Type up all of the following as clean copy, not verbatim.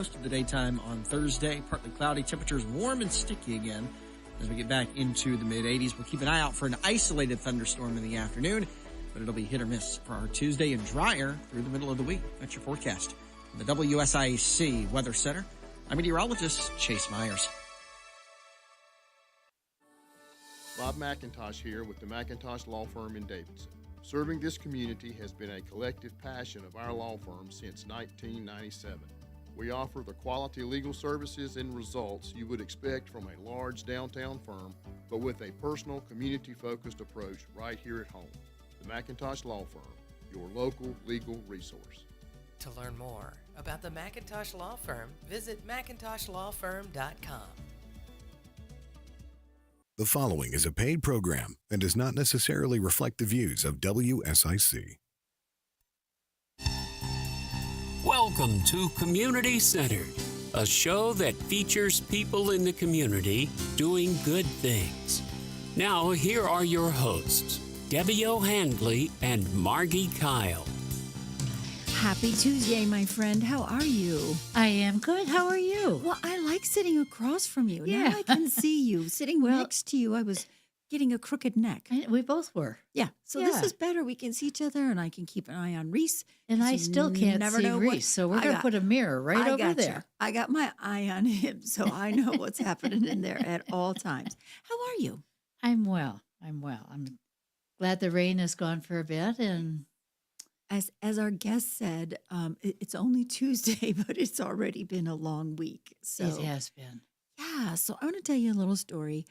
Most of the daytime on Thursday, partly cloudy, temperatures warm and sticky again as we get back into the mid-80s. We'll keep an eye out for an isolated thunderstorm in the afternoon, but it'll be hit or miss for our Tuesday and drier through the middle of the week. That's your forecast. From the WSIC Weather Center, I'm meteorologist Chase Myers. Bob McIntosh here with the McIntosh Law Firm in Davidson. Serving this community has been a collective passion of our law firm since 1997. We offer the quality legal services and results you would expect from a large downtown firm, but with a personal, community-focused approach right here at home. The McIntosh Law Firm, your local legal resource. To learn more about the McIntosh Law Firm, visit McIntoshLawFirm.com. The following is a paid program and does not necessarily reflect the views of WSIC. Welcome to Community Centered, a show that features people in the community doing good things. Now, here are your hosts, Debbie O'Handley and Margi Kyle. Happy Tuesday, my friend. How are you? I am good. How are you? Well, I like sitting across from you. Yeah. Now I can see you. Sitting next to you, I was getting a crooked neck. We both were. Yeah. So this is better. We can see each other, and I can keep an eye on Reese. And I still can't see Reese, so we're going to put a mirror right over there. I got my eye on him, so I know what's happening in there at all times. How are you? I'm well. I'm glad the rain is gone for a bit. And as our guest said, it's only Tuesday, but it's already been a long week. So it has been. Yeah. So I want to tell you a little story.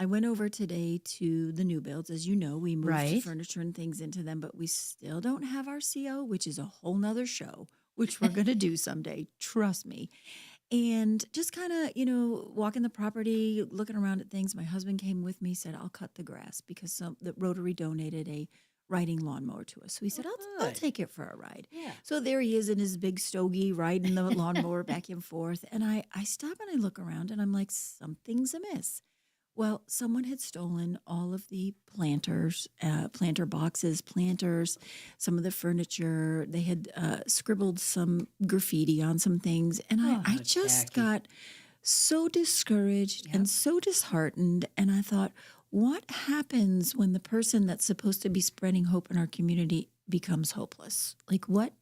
I went over today to the new builds. As you know, we moved furniture and things into them, but we still don't have our CO, which is a whole nother show, which we're going to do someday. Trust me. And just kind of, walking the property, looking around at things. My husband came with me, said, I'll cut the grass because the Rotary donated a riding lawnmower to us. So he said, I'll take it for a ride. Yeah. So there he is in his big stogie riding the lawnmower back and forth. And I stop and I look around and I'm like, something's amiss. Well, someone had stolen all of the planters, planter boxes, planters, some of the furniture. They had scribbled some graffiti on some things. And I just got so discouraged and so disheartened. And I thought, what happens when the person that's supposed to be spreading hope in our community becomes hopeless? Like, what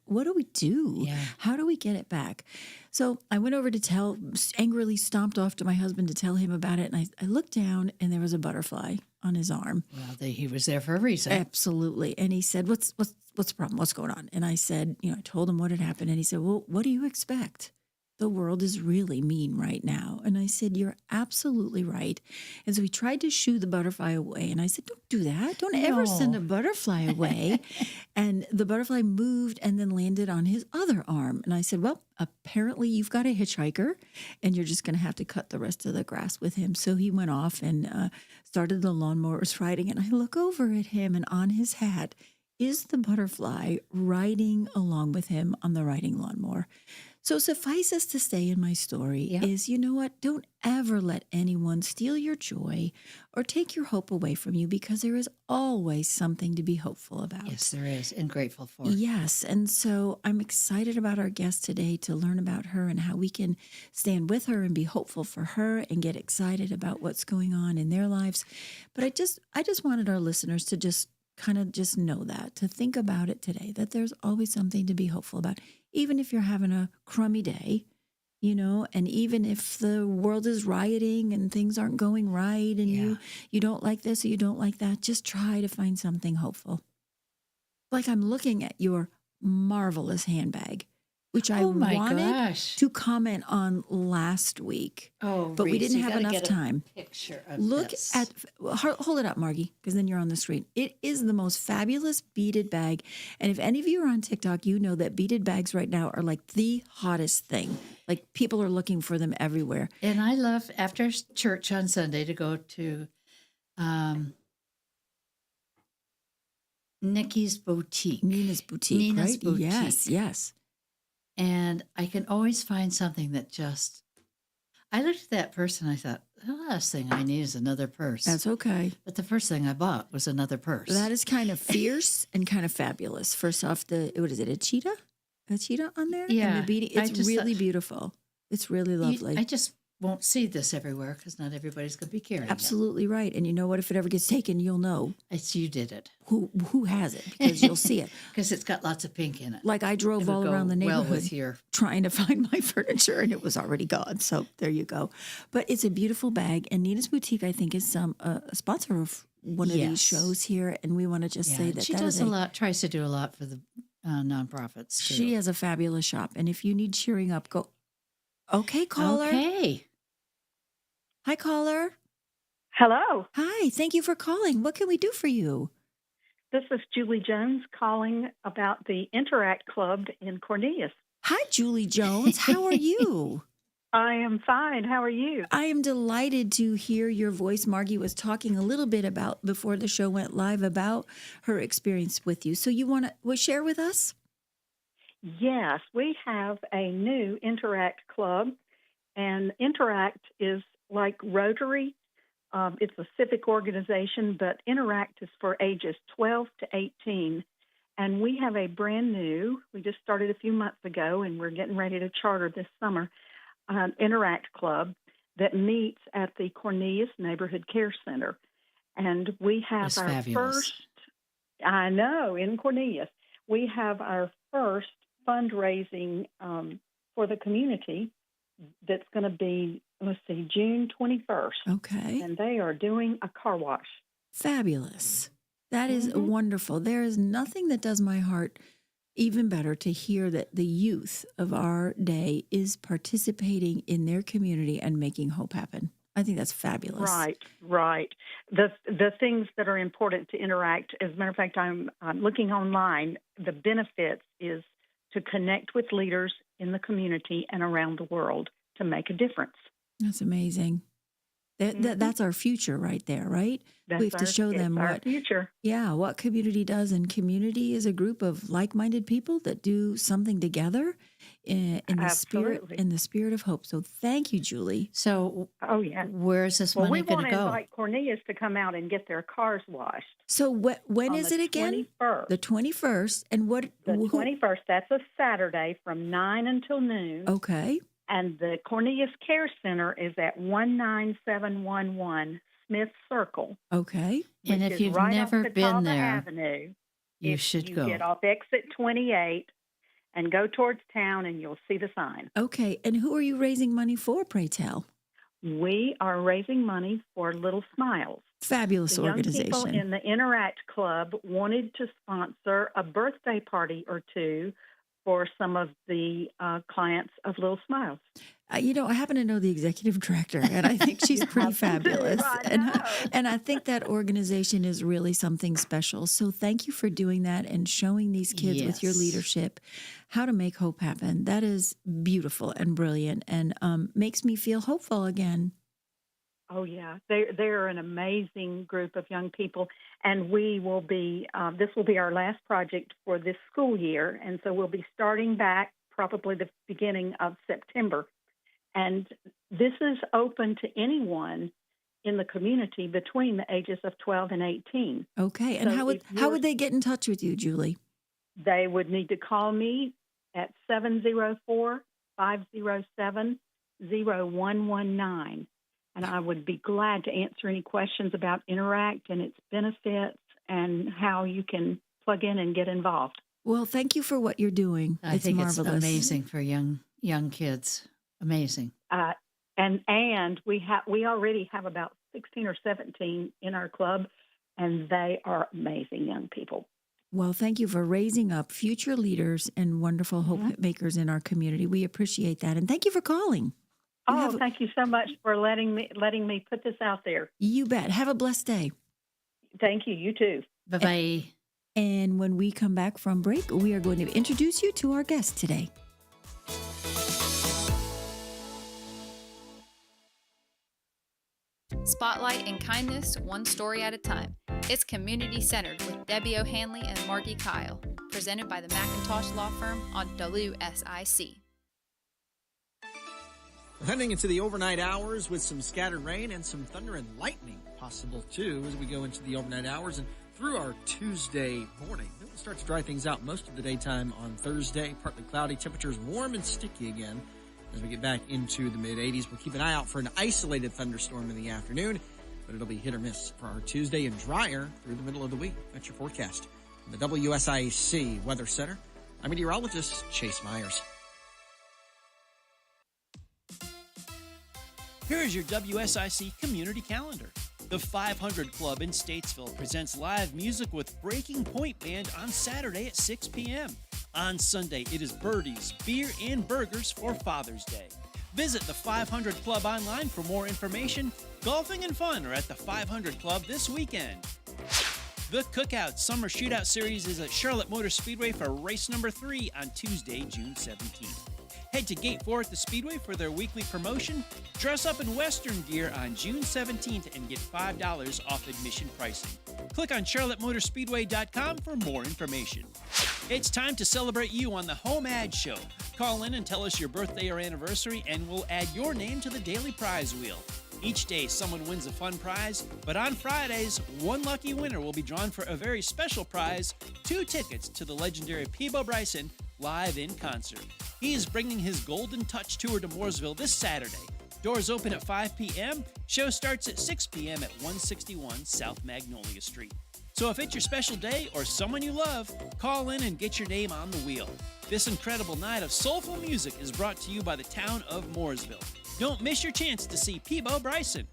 do we do? Yeah. How do we get it back? So I went over to angrily stomped off to my husband to tell him about it. And I looked down and there was a butterfly on his arm. Well, he was there for a reason. Absolutely. And he said, what's the problem? What's going on? And I said, I told him what had happened. And he said, well, what do you expect? The world is really mean right now. And I said, you're absolutely right. And so he tried to shoo the butterfly away. And I said, don't do that. Don't ever send a butterfly away. And the butterfly moved and then landed on his other arm. And I said, well, apparently you've got a hitchhiker and you're just going to have to cut the rest of the grass with him. So he went off and started the lawnmowers riding. And I look over at him and on his hat is the butterfly riding along with him on the riding lawnmower. So suffice us to say in my story is, you know what? Don't ever let anyone steal your joy or take your hope away from you because there is always something to be hopeful about. Yes, there is, and grateful for. Yes, and so I'm excited about our guest today to learn about her and how we can stand with her and be hopeful for her and get excited about what's going on in their lives. But I just wanted our listeners to just kind of just know that, to think about it today, that there's always something to be hopeful about. Even if you're having a crummy day, and even if the world is rioting and things aren't going right and you don't like this or you don't like that, just try to find something hopeful. Like I'm looking at your marvelous handbag, which I wanted to comment on last week. But we didn't have enough time. Picture of Hold it up, Margie, because then you're on the screen. It is the most fabulous beaded bag. And if any of you are on TikTok, you know that beaded bags right now are like the hottest thing. Like people are looking for them everywhere. And I love after church on Sunday to go to Nikki's boutique. Nina's boutique, right? Boutique. Yes. And I can always find something that I looked at that purse and I thought, the last thing I need is another purse. That's okay. But the first thing I bought was another purse. That is kind of fierce and kind of fabulous. First off, what is it, a cheetah? a cheetah on there? Yeah, And the beading, I it's just really thought- beautiful. It's really lovely. I just won't see this everywhere because not everybody's going to be carrying Absolutely right. And you know what? If it ever gets taken, you'll know it. It's you did it. who has it because you'll see it. Because it's got lots of pink in it. Like I drove It would all go around the well neighborhood with your- trying to find my furniture and it was already gone. So there you go. But it's a beautiful bag. And Nina's Boutique, I think, is a sponsor of one of these Yes. shows here. And we want to just say that she that does is a lot, tries to do a lot for the nonprofits too. She has a fabulous shop. And if you need cheering up, go. Okay, caller. Okay. Hi, caller. Hello, Hi. Thank you for calling. What can we do for you? this is Julie Jones calling about the Interact Club in Cornelius. Hi, Julie Jones. How are you? I am fine. How are you? I am delighted to hear your voice. Margie was talking a little bit about before the show went live about her experience with you. So you want to share with us? Yes, we have a new Interact Club, and Interact is like Rotary. It's a civic organization, but Interact is for ages 12 to 18. And we have a brand new, we just started a few months ago, and we're getting ready to charter this summer, Interact Club that meets at the Cornelius Neighborhood Care Center. And we have That's our fabulous. first, I know, in Cornelius, we have our first fundraising for the community that's going to be, let's see, June 21st. Okay. And they are doing a car wash. Fabulous. That is Mhm. wonderful. There is nothing that does my heart even better to hear that the youth of our day is participating in their community and making hope happen. I think that's fabulous. Right. The things that are important to Interact, as a matter of fact, I'm looking online, the benefits is to connect with leaders in the community and around the world to make a difference. That's amazing. That's our future right there, right? We have to show them our what future. Yeah, what community does. And community is a group of like-minded people that do something together in Absolutely. the spirit of hope. So thank you, Julie. So, Oh, yeah. where's this Well, we money going want to to go? invite Cornelius to come out and get their cars washed. So when on is the it again? 21st. The 21st. And what? The who- 21st, that's a Saturday from 9 until noon. Okay. And the Cornelius Care Center is at 19711 Smith Circle. Okay. And which if is you've right never off been Catawba there, Avenue. you If should you go. get off exit 28 and go towards town, and you'll see the sign. Okay. And who are you raising money for, pray tell? We are raising money for Little Smiles. Fabulous The young organization. people in the Interact Club wanted to sponsor a birthday party or two for some of the clients of Little Smiles. I happen to know the executive director, and I think she's pretty fabulous. I know. And I think that organization is really something special. So thank you for doing that and showing these kids with your Yes. leadership how to make hope happen. That is beautiful and brilliant and makes me feel hopeful again. Oh, yeah. They're an amazing group of young people. And we will be, this will be our last project for this school year. And so we'll be starting back probably the beginning of September. And this is open to anyone in the community between the ages of 12 and 18. Okay. And So how if would they get in touch with you, Julie? They would need to call me at 704-507-0119. And I would be glad to answer any questions about Interact and its benefits and how you can plug in and get involved. Well, thank you for what you're doing. I It's think marvelous. it's amazing for young kids. Amazing. And we already have about 16 or 17 in our club, and they are amazing young people. Well, thank you for raising up future leaders and wonderful hope makers in our community. We appreciate that. And thank you for calling. Thank you so much for letting me put this out there. You bet. Have a blessed day. Thank you. You too. Bye-bye. And when we come back from break, we are going to introduce you to our guest today. Spotlight and kindness, one story at a time. It's community centered with Debbie O'Hanley and Margi Kyle, presented by the McIntosh Law Firm on WSIC. Heading into the overnight hours with some scattered rain and some thunder and lightning possible too as we go into the overnight hours. And through our Tuesday morning. Then we'll start to dry things out most of the daytime on Thursday. Partly cloudy, temperatures warm and sticky again as we get back into the mid-80s. We'll keep an eye out for an isolated thunderstorm in the afternoon, but it'll be hit or miss for our Tuesday and drier through the middle of the week. That's your forecast. From the WSIC Weather Center, I'm meteorologist Chase Myers. Here is your WSIC community calendar. The 500 Club in Statesville presents live music with Breaking Point Band on Saturday at 6 p.m. On Sunday, it is Birdies, Beer, and Burgers for Father's Day. Visit the 500 Club online for more information. Golfing and fun are at the 500 Club this weekend. The Cookout Summer Shootout Series is at Charlotte Motor Speedway for race number 3 on Tuesday, June 17th. Head to Gate 4 at the Speedway for their weekly promotion. Dress up in Western gear on June 17th and get $5 off admission pricing. Click on charlottemotorspeedway.com for more information. It's time to celebrate you on the Home Ad Show. Call in and tell us your birthday or anniversary, and we'll add your name to the daily prize wheel. Each day, someone wins a fun prize, but on Fridays, one lucky winner will be drawn for a very special prize, 2 tickets to the legendary Peabo Bryson live in concert. He is bringing his Golden Touch Tour to Mooresville this Saturday. Doors open at 5 p.m. Show starts at 6 p.m. at 161 South Magnolia Street. So if it's your special day or someone you love, call in and get your name on the wheel. This incredible night of soulful music is brought to you by the town of Mooresville. Don't miss your chance to see Peabo Bryson.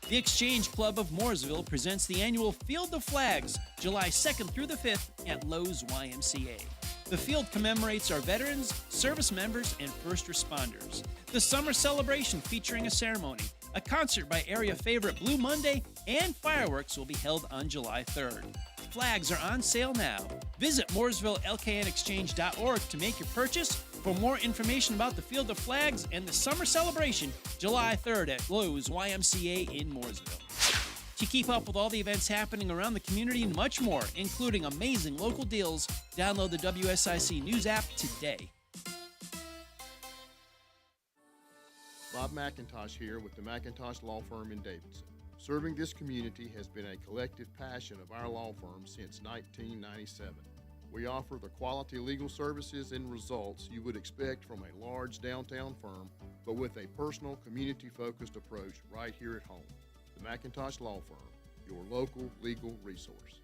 The Exchange Club of Mooresville presents the annual Field of Flags, July 2nd through the 5th at Lowe's YMCA. The field commemorates our veterans, service members, and first responders. The summer celebration featuring a ceremony, a concert by area favorite Blue Monday, and fireworks will be held on July 3rd. Flags are on sale now. Visit MooresvilleLKNExchange.org to make your purchase. For more information about the Field of Flags and the summer celebration, July 3rd at Lowe's YMCA in Mooresville. To keep up with all the events happening around the community and much more, including amazing local deals, download the WSIC News app today. Bob McIntosh here with the McIntosh Law Firm in Davidson. Serving this community has been a collective passion of our law firm since 1997. We offer the quality legal services and results you would expect from a large downtown firm, but with a personal, community-focused approach right here at home. The McIntosh Law Firm, your local legal resource.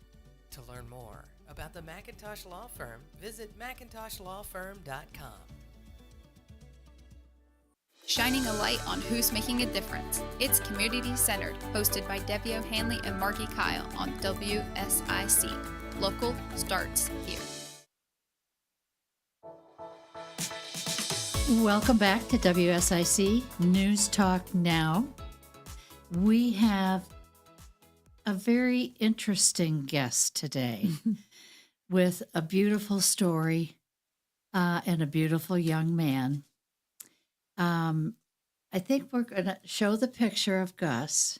To learn more about the Macintosh Law Firm, visit MacintoshlawFirm.com. Shining a light on who's making a difference. It's Community Centered, hosted by Debbie O'Hanley and Margi Kyle on WSIC. Local starts here. Welcome back to WSIC News Talk Now. We have a very interesting guest today with a beautiful story and a beautiful young man. I think we're going to show the picture of Gus,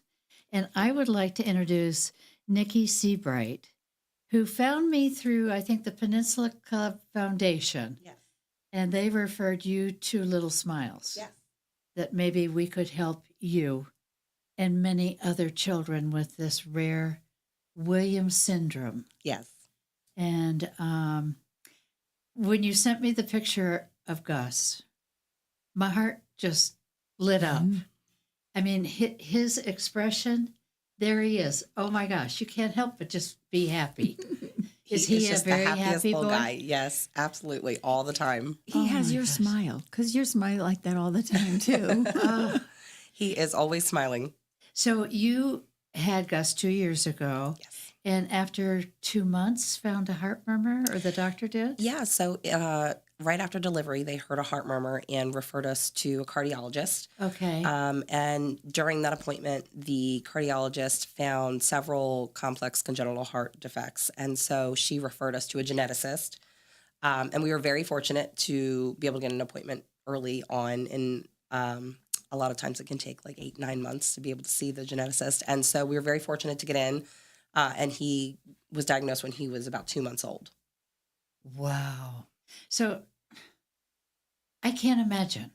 and I would like to introduce Nikki Seabright, who found me through, I think, the Peninsula Club Foundation. Yes. And they referred you to Little Smiles. Yes. That maybe we could help you and many other children with this rare Williams syndrome. Yes. And when you sent me the picture of Gus, my heart just lit up. Mm-hmm. I mean, his expression, there he is. Oh my gosh, you can't help but just be happy. Is he just a very the happiest happy little boy? Guy? Yes, absolutely, all the time. He has my your gosh. smile, because you smile like that all the time, too. He is always smiling. So you had Gus 2 years ago. Yes. And after 2 months, found a heart murmur, or the doctor did? Yeah, so right after delivery, they heard a heart murmur and referred us to a cardiologist. Okay. And during that appointment, the cardiologist found several complex congenital heart defects. And so she referred us to a geneticist. And we were very fortunate to be able to get an appointment early on. And a lot of times it can take like 8-9 months to be able to see the geneticist. And so we were very fortunate to get in. And he was diagnosed when he was about 2 months old. Wow. So I can't imagine.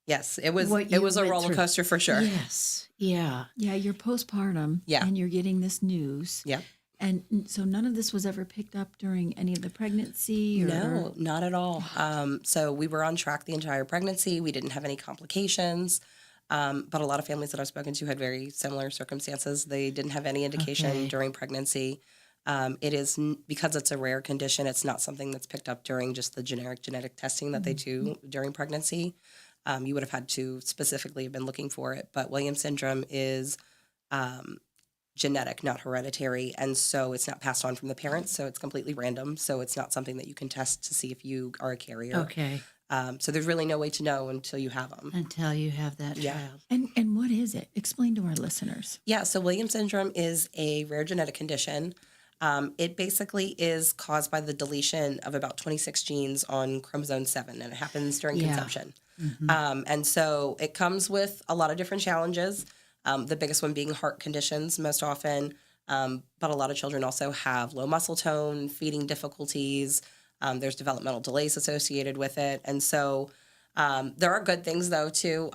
Yes, it was. What It you was a went roller through. coaster for sure. Yes. Yeah. Yeah, you're postpartum. Yeah. And you're getting this news. Yeah. And so none of this was ever picked up during any of the pregnancy? Or? No, not at all. So we were on track the entire pregnancy. We didn't have any complications. But a lot of families that I've spoken to had very similar circumstances. They didn't have any indication Okay. during pregnancy. It is because it's a rare condition. It's not something that's picked up during just the generic genetic testing that they do during pregnancy. You would have had to specifically have been looking for it. But Williams syndrome is genetic, not hereditary, and so it's not passed on from the parents. So it's completely random. So it's not something that you can test to see if you are a carrier. Okay. So there's really no way to know until you have them. Until you have that Yeah. child. And what is it? Explain to our listeners. Yeah, so Williams syndrome is a rare genetic condition. It basically is caused by the deletion of about 26 genes on chromosome 7, and it happens during Yeah. conception. And so it comes with a lot of different challenges, the biggest one being heart conditions most often. But a lot of children also have low muscle tone, feeding difficulties. There's developmental delays associated with it. And so there are good things, though, too.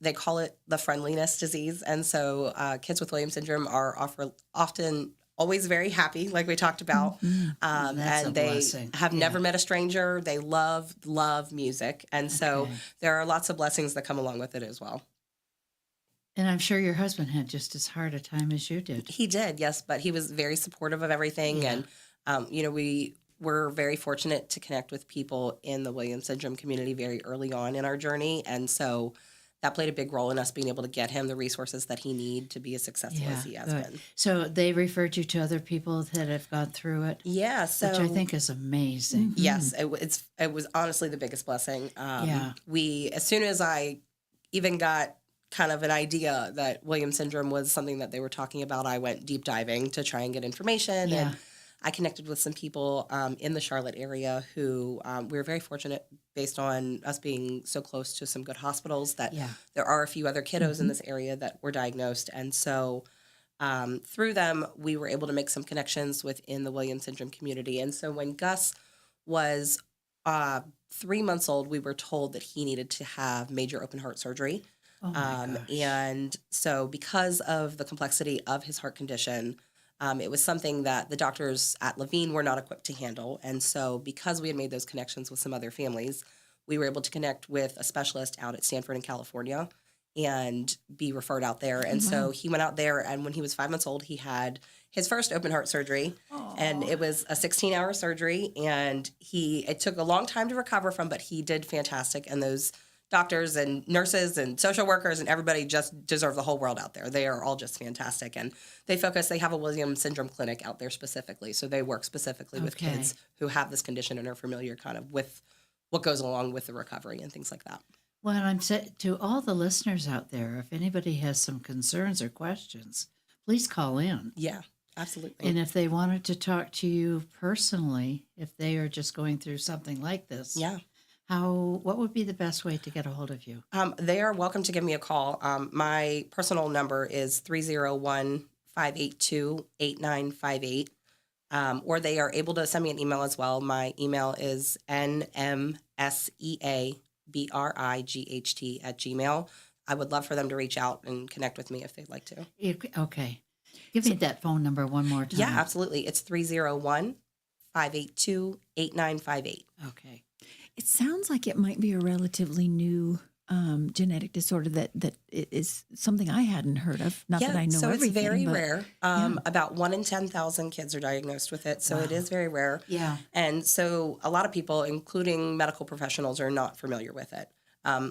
They call it the friendliness disease. And so kids with Williams syndrome are often always very happy, like we talked about. That's a And they blessing. have Yeah. never met a stranger. They love music. And so Okay. there are lots of blessings that come along with it as well. And I'm sure your husband had just as hard a time as you did. He did, yes, but he was very supportive of everything. Yeah. And, we were very fortunate to connect with people in the Williams syndrome community very early on in our journey. And so that played a big role in us being able to get him the resources that he needed to be as successful as he has good. been. So they referred you to other people that have gone through it, Yeah, so which I think is amazing. yes, it was honestly the biggest blessing. Yeah. As soon as I even got kind of an idea that Williams syndrome was something that they were talking about, I went deep diving to try and get information. Yeah. And I connected with some people in the Charlotte area who we were very fortunate, based on us being so close to some good hospitals, that Yeah. there are a few other kiddos in this area that were diagnosed. And so through them, we were able to make some connections within the Williams syndrome community. And so when Gus was 3 months old, we were told that he needed to have major open heart surgery. Oh my gosh. And so because of the complexity of his heart condition, it was something that the doctors at Levine were not equipped to handle. And so because we had made those connections with some other families, we were able to connect with a specialist out at Stanford in California and be referred out there. And so he went out there, and when he was 5 months old, he had his first open heart surgery. And it was a 16-hour surgery, and it took a long time to recover from, but he did fantastic. And those doctors and nurses and social workers and everybody just deserve the whole world out there. They are all just fantastic. And they have a Williams syndrome clinic out there specifically. So they work specifically with Okay. kids who have this condition and are familiar kind of with what goes along with the recovery and things like that. Well, I'm to all the listeners out there, if anybody has some concerns or questions, please call in. Yeah, absolutely. And if they wanted to talk to you personally, if they are just going through something like this, Yeah. what would be the best way to get a hold of you? They are welcome to give me a call. My personal number is 301-582-8958. Or they are able to send me an email as well. My email is nmseabright@gmail. I would love for them to reach out and connect with me if they'd like to. Okay. Give me that phone number one more time. Yeah, absolutely. It's 301-582-8958. Okay. It sounds like it might be a relatively new genetic disorder that is something I hadn't heard of. Not that I know so everything. it's very but- rare. About 1 in 10,000 kids are diagnosed with it, so it is very rare. Yeah. And so a lot of people, including medical professionals, are not familiar with it.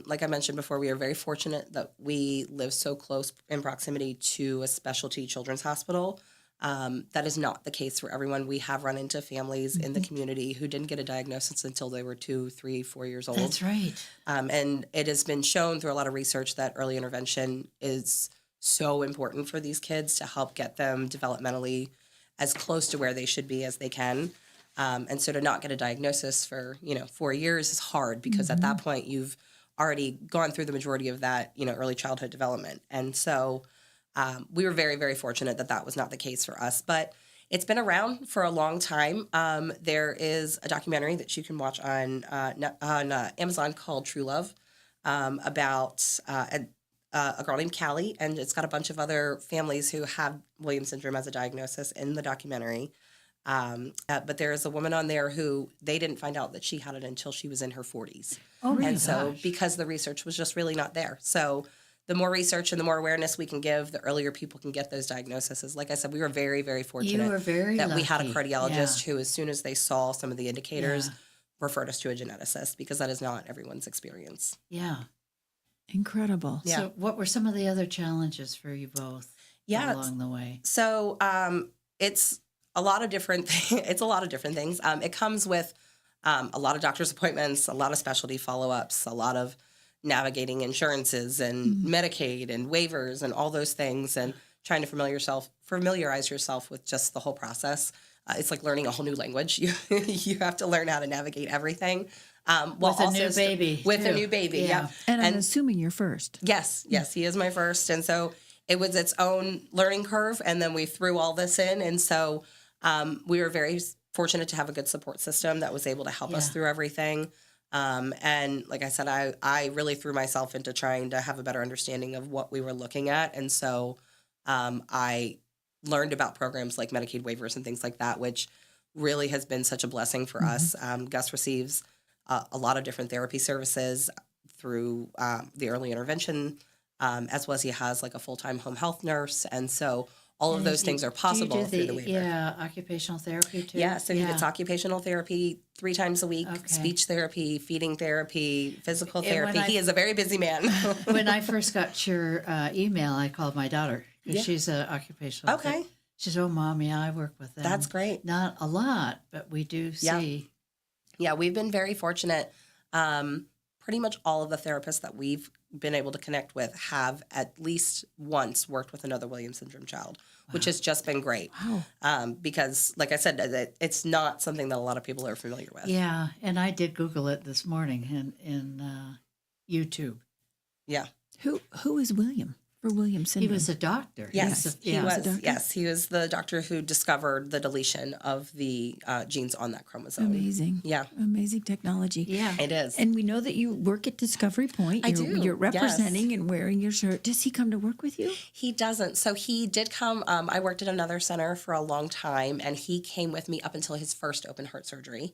Like I mentioned before, we are very fortunate that we live so close in proximity to a specialty children's hospital. That is not the case for everyone. We have run into families in the community who didn't get a diagnosis until they were 2, 3, 4 years old. That's right. And it has been shown through a lot of research that early intervention is so important for these kids to help get them developmentally as close to where they should be as they can. And so to not get a diagnosis for, 4 years is hard because at that point you've already gone through the majority of that, early childhood development. And so we were very, very fortunate that that was not the case for us. But it's been around for a long time. There is a documentary that you can watch on Amazon called True Love. about a girl named Callie, and it's got a bunch of other families who have Williams syndrome as a diagnosis in the documentary. But there is a woman on there who they didn't find out that she had it until she was in her 40s. Oh, my and so gosh. because the research was just really not there. So the more research and the more awareness we can give, the earlier people can get those diagnoses. Like I said, we were very, very fortunate You were very that we had a lucky. cardiologist who, as soon as they saw some of the indicators, Yeah. referred us to a geneticist, because that is not everyone's experience. Yeah. Incredible. Yeah. So what were some of the other challenges for you both along the way? So it's a lot of different it's a lot of different things. It comes with a lot of doctor's appointments, a lot of specialty follow-ups, a lot of navigating insurances and Medicaid and waivers and all those things, and trying to familiarize yourself with just the whole process. It's like learning a whole new language. You have to learn how to navigate everything. With a new baby. With a too. new baby, yeah. And I'm assuming you're first. Yes, he is my first. And so it was its own learning curve. And then we threw all this in. And so we were very fortunate to have a good support system that was able to help us through everything. And like I said, I really threw myself into trying to have a better understanding of what we were looking at. And so I learned about programs like Medicaid waivers and things like that, which really has been such a blessing for us. Gus receives a lot of different therapy services through the early intervention, as well as he has like a full-time home health nurse. And so all of those things are possible through the waiver. Yeah, occupational therapy too. Yeah, so he gets occupational therapy 3 times a week, Okay. speech therapy, feeding therapy, physical And when therapy. He is a very busy man. When I first got your email, I called my daughter because she's an occupational Okay. therapist. She said, "Oh, Mom, yeah, I work with them." That's great. Not a lot, but we do see. Yeah, we've been very fortunate. Pretty much all of the therapists that we've been able to connect with have at least once worked with another Williams syndrome child, which has just been great. Wow. Because, like I said, it's not something that a lot of people are familiar with. Yeah, and I did Google it this morning in YouTube. Yeah. Who is William for Williams He syndrome? was a doctor. Yes, he was a was. doctor? Yes, he was the doctor who discovered the deletion of the genes on that chromosome. Amazing. Yeah. Amazing technology. Yeah. It is. And we know that you work at Discovery Point. I You're, do, You're yes. representing and wearing your shirt. Does he come to work with you? He doesn't. So he did come. I worked at another center for a long time, and he came with me up until his first open heart surgery.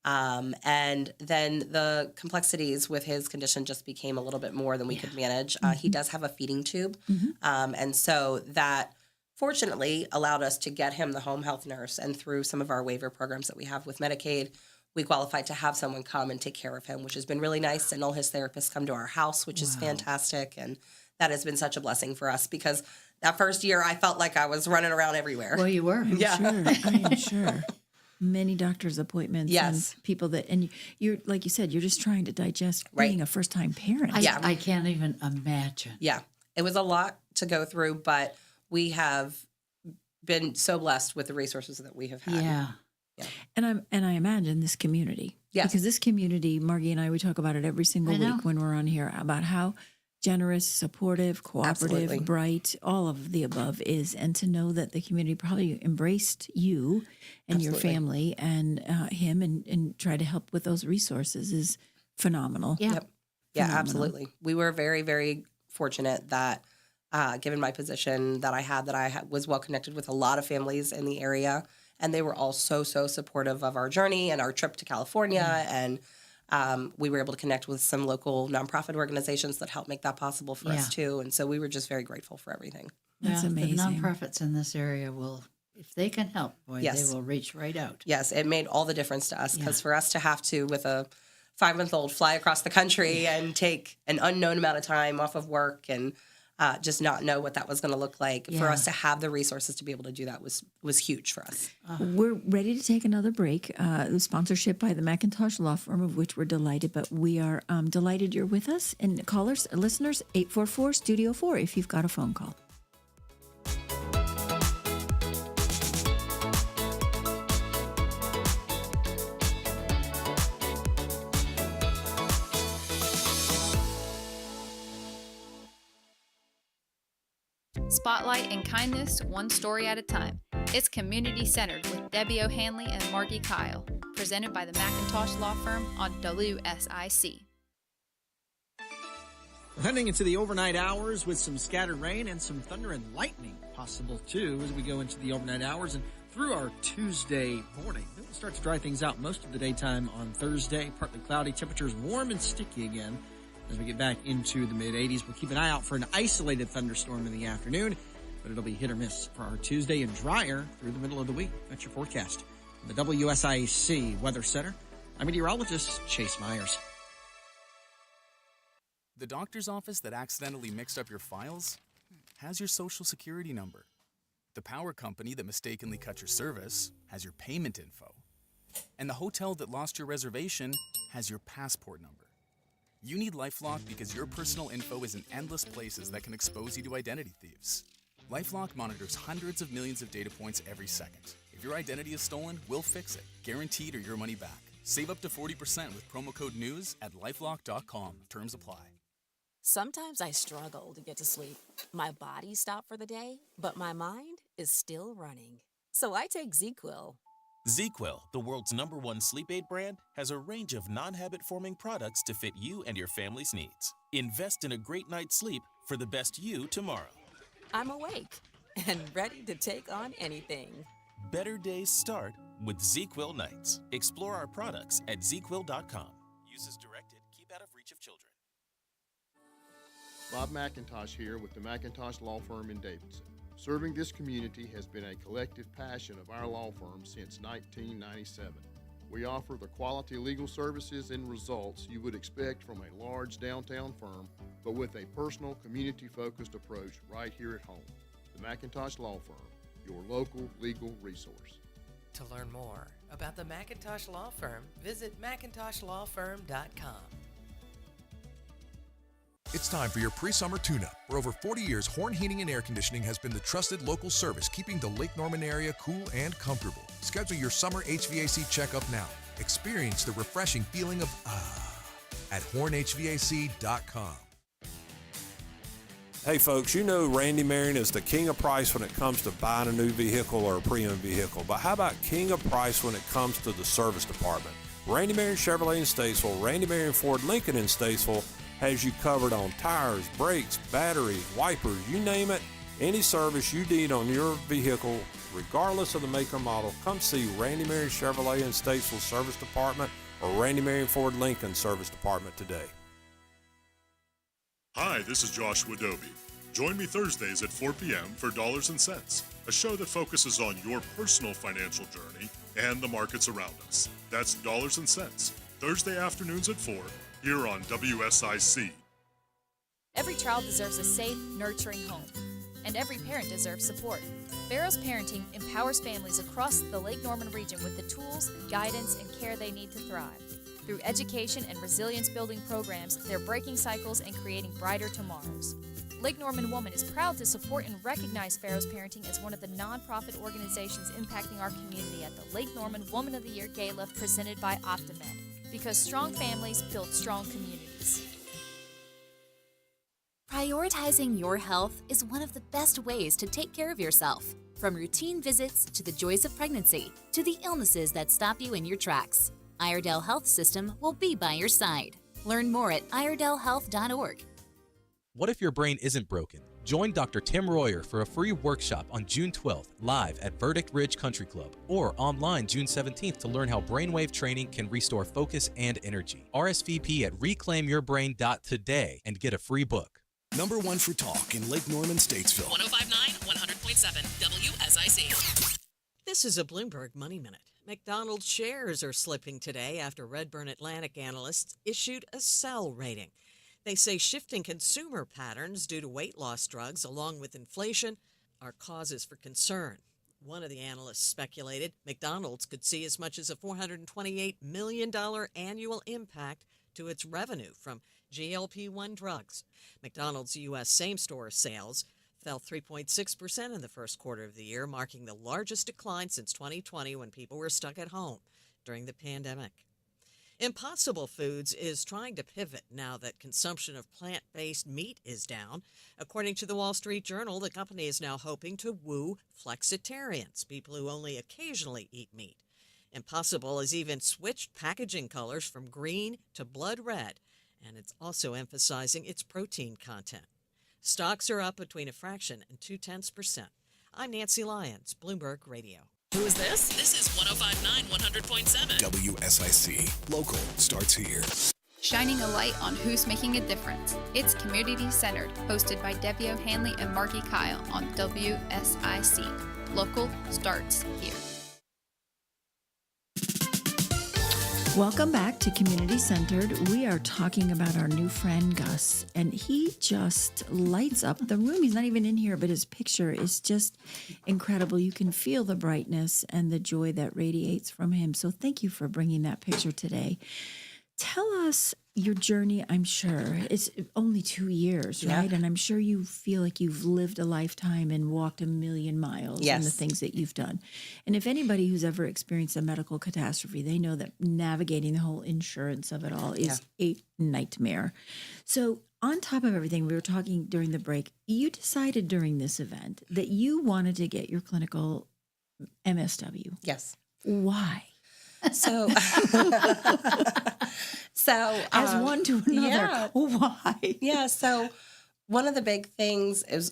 And then the complexities with his condition just became a little bit more than we could manage. He does have a feeding tube. And so that fortunately allowed us to get him the home health nurse. And through some of our waiver programs that we have with Medicaid, we qualified to have someone come and take care of him, which has been really nice. And all his therapists come to our house, which is fantastic. And that has been such a blessing for us, because that first year I felt like I was running around everywhere. Well, you were. Yeah. Sure. I am sure. Many doctor's appointments. Yes. And people that, and you're, like you said, you're just trying to digest being a first time parent. I can't even imagine. Yeah, it was a lot to go through, but we have been so blessed with the resources that we have had. Yeah. And I imagine this community. Yes. Because this community, Margie and I, we talk about it every single I know. week when we're on here, about how generous, supportive, cooperative, Absolutely. bright, all of the above is. And to know that the community probably embraced you and your Absolutely. family and him and try to help with those resources is phenomenal. Yeah. Yep. Yeah, Phenomenal. absolutely. We were very, very fortunate that, given my position that I was well connected with a lot of families in the area, and they were all so supportive of our journey and our trip to California. And we were able to connect with some local nonprofit organizations that helped make that possible for us too. And so we were just very grateful for everything. That's amazing. The nonprofits in this area will, if they can help, boy, Yes. they will reach right out. Yes, it made all the difference to us, because for us to have to, with a 5-month-old, fly across the country and take an unknown amount of time off of work and just not know what that was going to look like, for us to have the resources to be able to do that was huge for us. We're ready to take another break. The sponsorship by the McIntosh Law Firm, of which we're delighted, but we are delighted you're with us. And callers, listeners, 844-STUDIO-4 if you've got a phone call. Spotlight and kindness, one story at a time. It's community centered with Debbie O'Hanley and Margi Kyle, presented by the McIntosh Law Firm on WSIC. We're heading into the overnight hours with some scattered rain and some thunder and lightning possible too as we go into the overnight hours and through our Tuesday morning. Then we'll start to dry things out most of the daytime on Thursday. Partly cloudy, temperatures warm and sticky again as we get back into the mid-80s. We'll keep an eye out for an isolated thunderstorm in the afternoon, but it'll be hit or miss for our Tuesday and drier through the middle of the week. That's your forecast. From the WSIC Weather Center, I'm meteorologist Chase Myers. The doctor's office that accidentally mixed up your files has your social security number. The power company that mistakenly cut your service has your payment info. And the hotel that lost your reservation has your passport number. You need LifeLock because your personal info is in endless places that can expose you to identity thieves. LifeLock monitors hundreds of millions of data points every second. If your identity is stolen, we'll fix it, guaranteed or your money back. Save up to 40% with promo code NEWS at LifeLock.com. Terms apply. Sometimes I struggle to get to sleep. My body stopped for the day, but my mind is still running. So I take ZQuil. ZQuil, the world's #1 sleep aid brand, has a range of non-habit-forming products to fit you and your family's needs. Invest in a great night's sleep for the best you tomorrow. I'm awake and ready to take on anything. Better days start with ZQuil nights. Explore our products at ZQuil.com. Use as directed. Keep out of reach of children. Bob McIntosh here with the McIntosh Law Firm in Davidson. Serving this community has been a collective passion of our law firm since 1997. We offer the quality legal services and results you would expect from a large downtown firm, but with a personal, community-focused approach right here at home. The McIntosh Law Firm, your local legal resource. To learn more about the McIntosh Law Firm, visit McIntoshLawFirm.com. It's time for your pre-summer tune-up. For over 40 years, Horn Heating and Air Conditioning has been the trusted local service, keeping the Lake Norman area cool and comfortable. Schedule your summer HVAC checkup now. Experience the refreshing feeling of at hornhvac.com. Hey folks, you know Randy Marion is the king of price when it comes to buying a new vehicle or a pre-owned vehicle, but how about king of price when it comes to the service department? Randy Marion Chevrolet in Statesville, Randy Marion Ford Lincoln in Statesville has you covered on tires, brakes, batteries, wipers, you name it. Any service you need on your vehicle, regardless of the make or model, come see Randy Marion Chevrolet in Statesville Service Department or Randy Marion Ford Lincoln Service Department today. Hi, this is Joshua Dobie. Join me Thursdays at 4 p.m. for Dollars and Cents, a show that focuses on your personal financial journey and the markets around us. That's Dollars and Cents, Thursday afternoons at 4 here on WSIC. Every child deserves a safe, nurturing home, and every parent deserves support. Barrows Parenting empowers families across the Lake Norman region with the tools, guidance, and care they need to thrive. Through education and resilience-building programs, they're breaking cycles and creating brighter tomorrows. Lake Norman Woman is proud to support and recognize Barrows Parenting as one of the nonprofit organizations impacting our community at the Lake Norman Woman of the Year Gala presented by Optimed. Because strong families build strong communities. Prioritizing your health is one of the best ways to take care of yourself. From routine visits to the joys of pregnancy to the illnesses that stop you in your tracks, Iredell Health System will be by your side. Learn more at iredellhealth.org. What if your brain isn't broken? Join Dr. Tim Royer for a free workshop on June 12th live at Verdict Ridge Country Club or online June 17th to learn how brainwave training can restore focus and energy. RSVP at reclaimyourbrain.today and get a free book. Number one for talk in Lake Norman, Statesville. 105.9, 100.7, WSIC. This is a Bloomberg Money Minute. McDonald's shares are slipping today after Redburn Atlantic analysts issued a sell rating. They say shifting consumer patterns due to weight loss drugs, along with inflation, are causes for concern. One of the analysts speculated McDonald's could see as much as a $428 million annual impact to its revenue from GLP-1 drugs. McDonald's U.S. same-store sales fell 3.6% in the first quarter of the year, marking the largest decline since 2020 when people were stuck at home during the pandemic. Impossible Foods is trying to pivot now that consumption of plant-based meat is down. According to the Wall Street Journal, the company is now hoping to woo flexitarians, people who only occasionally eat meat. Impossible has even switched packaging colors from green to blood red and it's also emphasizing its protein content. Stocks are up between a fraction and 0.2%. I'm Nancy Lyons, Bloomberg Radio. Who is this? This is 105.9 100.7. WSIC. Local starts here. Shining a light on who's making a difference. It's Community Centered, hosted by Devio Hanley and Margi Kyle on WSIC. Local starts here. Welcome back to Community Centered. We are talking about our new friend Gus, and he just lights up the room. He's not even in here, but his picture is just incredible. You can feel the brightness and the joy that radiates from him. So thank you for bringing that picture today. Tell us your journey. I'm sure it's only 2 years, right? And I'm sure you feel like you've lived a lifetime and walked a million miles in the things that you've done. And if anybody who's ever experienced a medical catastrophe, they know that navigating the whole insurance of it all is a nightmare. So on top of everything, we were talking during the break, you decided during this event that you wanted to get your clinical MSW. Yes. Why? So, as one to another, why? Yeah. So one of the big things is,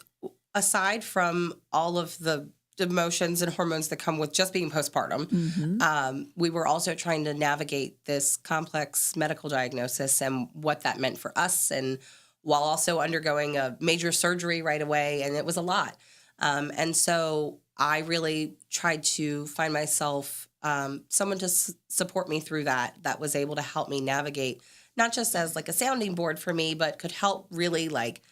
aside from all of the emotions and hormones that come with just being postpartum, we were also trying to navigate this complex medical diagnosis and what that meant for us, and while also undergoing a major surgery right away. And it was a lot. And so I really tried to find myself someone to support me through that was able to help me navigate, not just as like a sounding board for me, but could help really like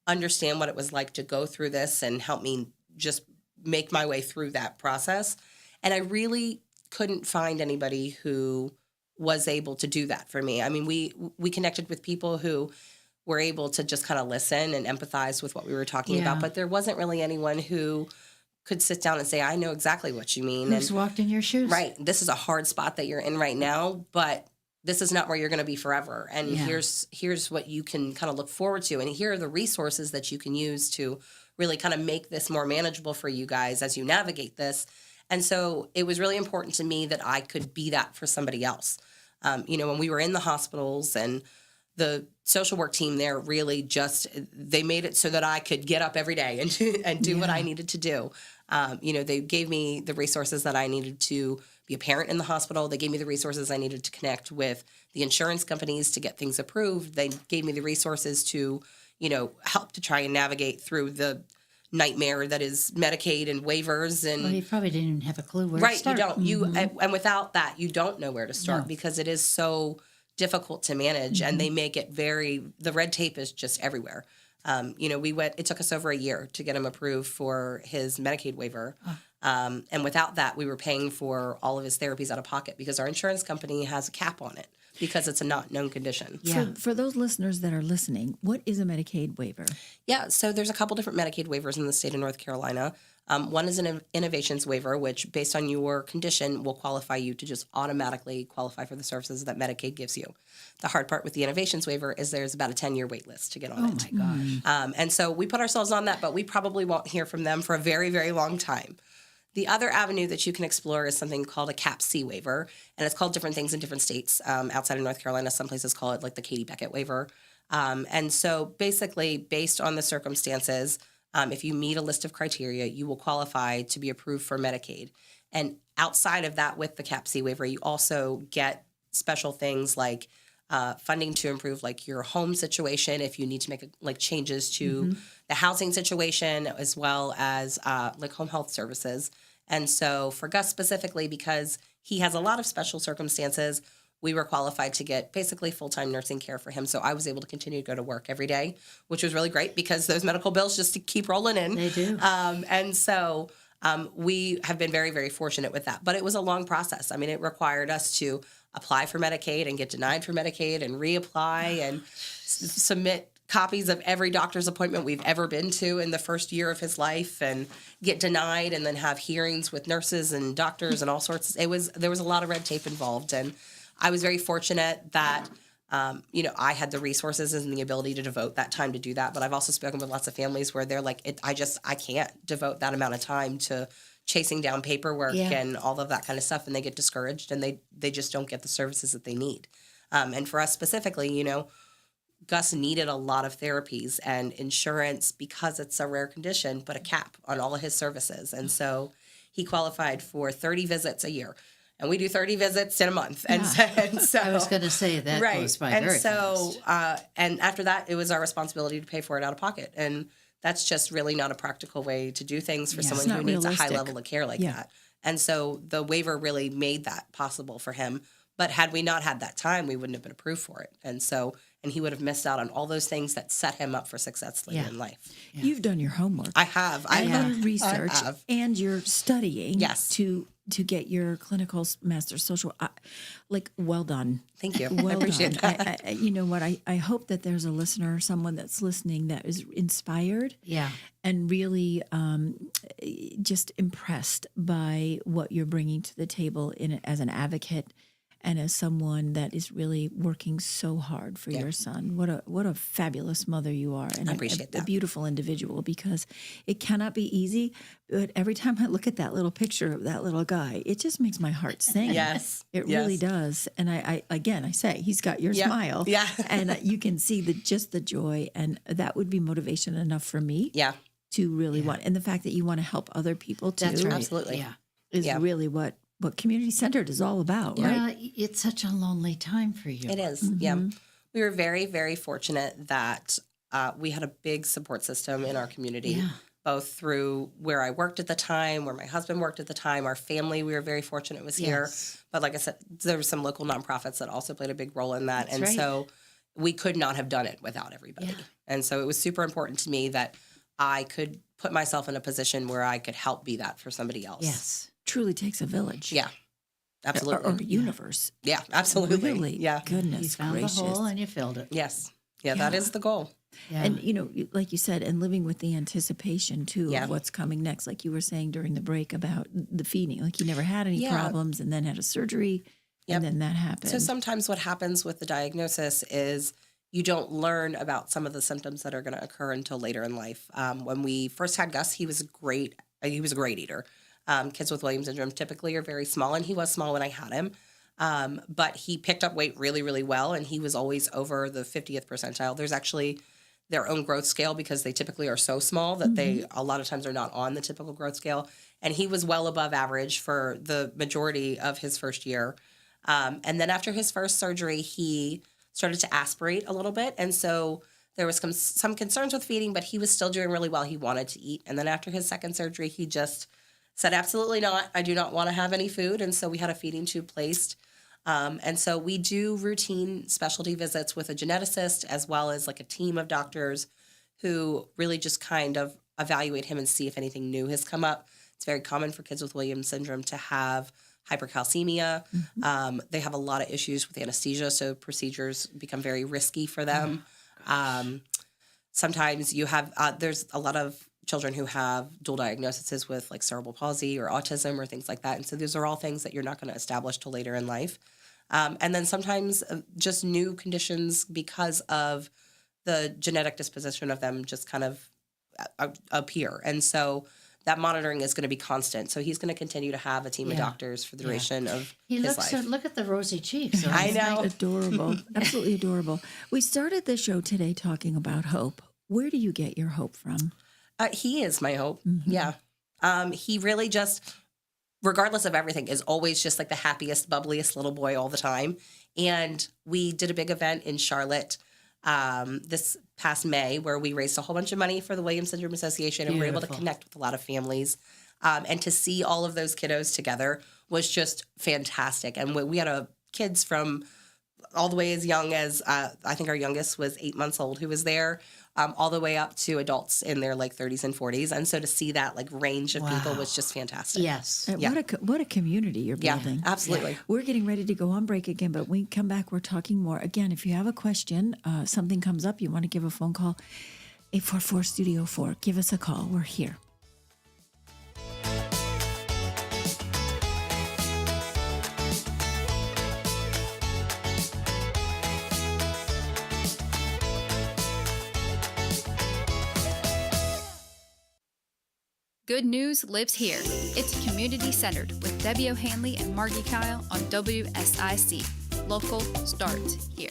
understand what it was like to go through this and help me just make my way through that process. And I really couldn't find anybody who was able to do that for me. I mean, we connected with people who were able to just kind of listen and empathize with what we were talking about, but there wasn't really anyone who could sit down and say, I know exactly what you mean. Who's walked in your shoes? Right. This is a hard spot that you're in right now, but this is not where you're going to be forever. And here's what you can kind of look forward to. And here are the resources that you can use to really kind of make this more manageable for you guys as you navigate this. And so it was really important to me that I could be that for somebody else. When we were in the hospitals, and the social work team there really they made it so that I could get up every day and do what I needed to do. They gave me the resources that I needed to be a parent in the hospital. They gave me the resources I needed to connect with the insurance companies to get things approved. They gave me the resources to, help to try and navigate through the nightmare that is Medicaid and waivers. And well, you probably didn't even have a clue where to start. You don't. And without that, you don't know where to start because it is so difficult to manage, and they make it the red tape is just everywhere. It took us over a year to get him approved for his Medicaid waiver. And without that, we were paying for all of his therapies out of pocket because our insurance company has a cap on it because it's a not known condition. Yeah. For those listeners that are listening, what is a Medicaid waiver? Yeah, so there's a couple different Medicaid waivers in the state of North Carolina. One is an innovations waiver, which based on your condition will qualify you to just automatically qualify for the services that Medicaid gives you. The hard part with the innovations waiver is there's about a 10-year wait list to get on it. Oh my gosh. And so we put ourselves on that, but we probably won't hear from them for a very, very long time. The other avenue that you can explore is something called a Cap C waiver, and it's called different things in different states. Outside of North Carolina, some places call it like the Katie Beckett waiver. And so basically, based on the circumstances, if you meet a list of criteria, you will qualify to be approved for Medicaid. And outside of that, with the Cap C waiver, you also get special things like funding to improve like your home situation if you need to make changes to the housing situation, as well as like home health services. And so for Gus specifically, because he has a lot of special circumstances, we were qualified to get basically full-time nursing care for him. So I was able to continue to go to work every day, which was really great because those medical bills just keep rolling in. They do. And so we have been very, very fortunate with that. But it was a long process. I mean, it required us to apply for Medicaid and get denied for Medicaid and reapply and submit copies of every doctor's appointment we've ever been to in the first year of his life and get denied and then have hearings with nurses and doctors and all sorts. There was a lot of red tape involved. And I was very fortunate that, I had the resources and the ability to devote that time to do that. But I've also spoken with lots of families where they're like, I can't devote that amount of time to chasing down paperwork and all of that kind of stuff. And they get discouraged and they just don't get the services that they need. And for us specifically, Gus needed a lot of therapies and insurance because it's a rare condition, but a cap on all of his services. And so he qualified for 30 visits a year. And we do 30 visits in a month. And, so I was going to say that goes by very fast. And after that, it was our responsibility to pay for it out of pocket. And that's just really not a practical way to do things for someone who needs a high level of care like that. And so the waiver really made that possible for him. But had we not had that time, we wouldn't have been approved for it. And he would have missed out on all those things that set him up for success later in life. Yeah. You've done your homework. I have. I've done research. And you're studying. Yes. To get your clinical master's social, well done. Thank you. Well I appreciate done. that. You know what? I hope that there's a listener or someone that's listening that is inspired. Yeah. And really just impressed by what you're bringing to the table as an advocate and as someone that is really working so hard for your son. What a fabulous mother you are. And I appreciate that. A beautiful individual, because it cannot be easy. But every time I look at that little picture of that little guy, it just makes my heart sing. Yes. It really does. And I say, he's got your smile. Yeah. And you can see just the joy. And that would be motivation enough for me. Yeah. To really want. And the fact that you want to help other people too. That's right. Absolutely. Is really what community centered is all about, right? Yeah, it's such a lonely time for you. It is, yeah. We were very, very fortunate that we had a big support system in our community, both through where I worked at the time, where my husband worked at the time, our family, we were very fortunate was here. But like I said, there were some local nonprofits that also played a big role in that. So we could not have done it without everybody. Yeah. And so it was super important to me that I could put myself in a position where I could help be that for somebody else. Yes. Truly takes a village. Yeah, absolutely. Or a universe. Yeah, absolutely. Really? Yeah. Goodness You found gracious. the hole and you filled it. Yes. Yeah, that is the goal. Yeah. And, like you said, and living with the anticipation, too, of what's coming next. Like you were saying during the break about the feeding. Like you never had any problems and then had a surgery and then that happened. So sometimes what happens with the diagnosis is you don't learn about some of the symptoms that are going to occur until later in life. When we first had Gus, he was a great eater. Kids with Williams syndrome typically are very small, and he was small when I had him. But he picked up weight really, really well, and he was always over the 50th percentile. There's actually their own growth scale because they typically are so small that they a lot of times are not on the typical growth scale. And he was well above average for the majority of his first year. And then after his first surgery, he started to aspirate a little bit. And so there was some concerns with feeding, but he was still doing really well. He wanted to eat. And then after his second surgery, he just said, absolutely not. I do not want to have any food. And so we had a feeding tube placed. And so we do routine specialty visits with a geneticist as well as like a team of doctors who really just kind of evaluate him and see if anything new has come up. It's very common for kids with Williams syndrome to have hypercalcemia. They have a lot of issues with anesthesia, so procedures become very risky for them. Sometimes you have, there's a lot of children who have dual diagnoses with like cerebral palsy or autism or things like that. And so those are all things that you're not going to establish till later in life. And then sometimes just new conditions because of the genetic disposition of them just kind of appear. And so that monitoring is going to be constant. So he's going to continue to have a team of doctors for the duration of his life. Look at the rosy cheeks. I know. Adorable. Absolutely adorable. We started the show today talking about hope. Where do you get your hope from? He is my hope. Yeah. He really just, regardless of everything, is always just like the happiest, bubbliest little boy all the time. And we did a big event in Charlotte this past May where we raised a whole bunch of money for the Williams Syndrome Association and we were able to connect with a lot of families. And to see all of those kiddos together was just fantastic. And we had kids from all the way as young as, I think our youngest was 8 months old who was there, all the way up to adults in their like 30s and 40s. And so to see that like range of people was just fantastic. Yes. What a community you're building. Yeah, absolutely. We're getting ready to go on break again, but when we come back, we're talking more. Again, if you have a question, something comes up, you want to give a phone call, 844-STUDIO-4. Give us a call. We're here. Good news lives here. It's community centered with Debbie O'Hanley and Margi Kyle on WSIC. Local starts here.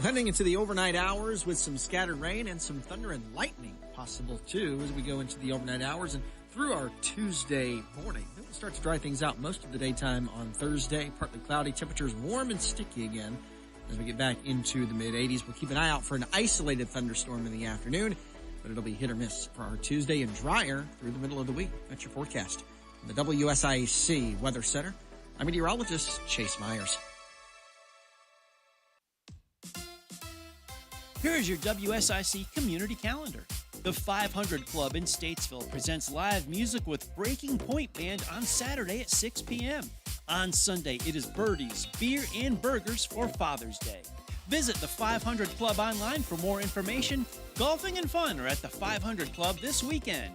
Heading into the overnight hours with some scattered rain and some thunder and lightning possible too as we go into the overnight hours and through our Tuesday morning. Then we'll start to dry things out most of the daytime on Thursday. Partly cloudy, temperatures warm and sticky again as we get back into the mid-80s. We'll keep an eye out for an isolated thunderstorm in the afternoon, but it'll be hit or miss for our Tuesday and drier through the middle of the week. That's your forecast. From the WSIC Weather Center, I'm meteorologist Chase Myers. Here is your WSIC community calendar. The 500 Club in Statesville presents live music with Breaking Point Band on Saturday at 6 p.m. On Sunday, it is birdies, beer, and burgers for Father's Day. Visit the 500 Club online for more information. Golfing and fun are at the 500 Club this weekend.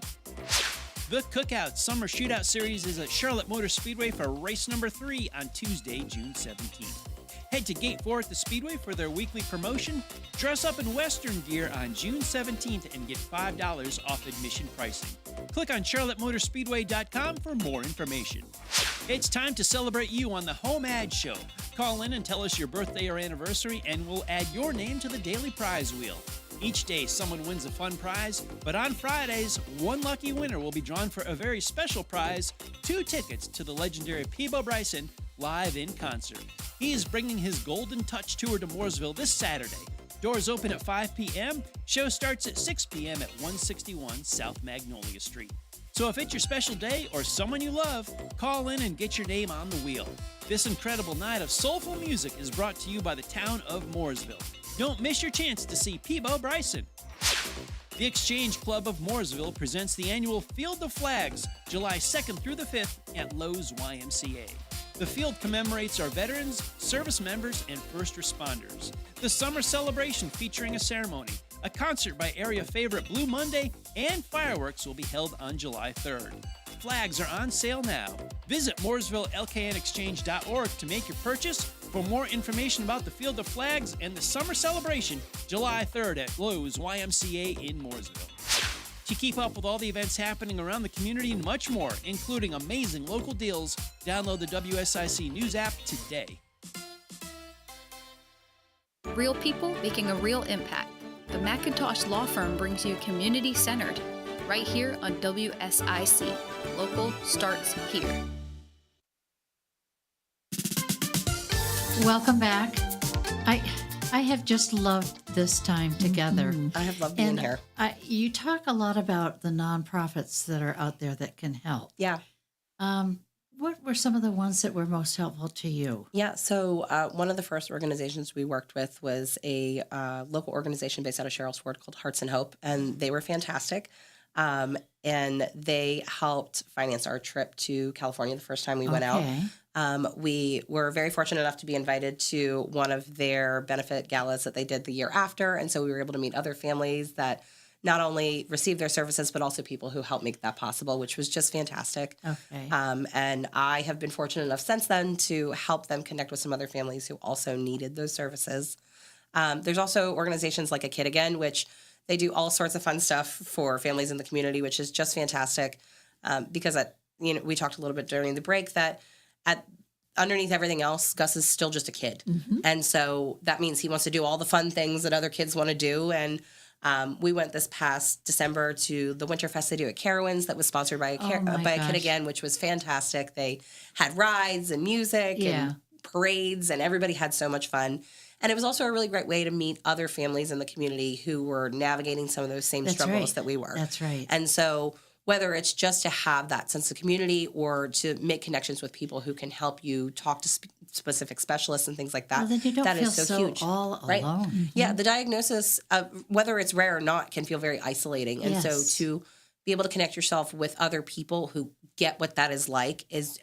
The Cookout Summer Shootout Series is at Charlotte Motor Speedway for race number 3 on Tuesday, June 17th. Head to Gate 4 at the Speedway for their weekly promotion. Dress up in Western gear on June 17th and get $5 off admission pricing. Click on charlottemotorspeedway.com for more information. It's time to celebrate you on the Home Ad Show. Call in and tell us your birthday or anniversary, and we'll add your name to the daily prize wheel. Each day, someone wins a fun prize, but on Fridays, one lucky winner will be drawn for a very special prize, 2 tickets to the legendary Peabo Bryson live in concert. He is bringing his Golden Touch Tour to Mooresville this Saturday. Doors open at 5 p.m. Show starts at 6 p.m. at 161 South Magnolia Street. So if it's your special day or someone you love, call in and get your name on the wheel. This incredible night of soulful music is brought to you by the town of Mooresville. Don't miss your chance to see Peabo Bryson. The Exchange Club of Mooresville presents the annual Field of Flags, July 2nd through the 5th at Lowe's YMCA. The field commemorates our veterans, service members, and first responders. The summer celebration featuring a ceremony, a concert by area favorite Blue Monday, and fireworks will be held on July 3rd. Flags are on sale now. Visit MooresvilleLKNExchange.org to make your purchase. For more information about the Field of Flags and the summer celebration, July 3rd at Lowe's YMCA in Mooresville. To keep up with all the events happening around the community and much more, including amazing local deals, download the WSIC News app today. Real people making a real impact. The McIntosh Law Firm brings you community-centered, right here on WSIC. Local starts here. Welcome back. I have just loved this time together. I have loved being here. You talk a lot about the nonprofits that are out there that can help. Yeah. What were some of the ones that were most helpful to you? Yeah, so one of the first organizations we worked with was a local organization based out of Cheryl's Ford called Hearts and Hope, and they were fantastic. And they helped finance our trip to California the first time we went out. We were very fortunate enough to be invited to one of their benefit galas that they did the year after, and so we were able to meet other families that not only received their services, but also people who helped make that possible, which was just fantastic. Okay. And I have been fortunate enough since then to help them connect with some other families who also needed those services. There's also organizations like A Kid Again, which they do all sorts of fun stuff for families in the community, which is just fantastic. Because we talked a little bit during the break that underneath everything else, Gus is still just a kid. Mm-hmm. And so that means he wants to do all the fun things that other kids want to do. And we went this past December to the Winterfest they do at Carowinds that was sponsored by A Kid Again, which was fantastic. They had rides and music and parades, and everybody had so much fun. And it was also a really great way to meet other families in the community who were navigating some of those same struggles that we were. That's right. And so whether it's just to have that sense of community or to make connections with people who can help you talk to specific specialists and things like that, well, then you don't that feel is so huge. All right? alone. Mm-hmm. Yeah, the diagnosis, whether it's rare or not, can feel very isolating. And so to be able to connect yourself with other people who get what that is like it's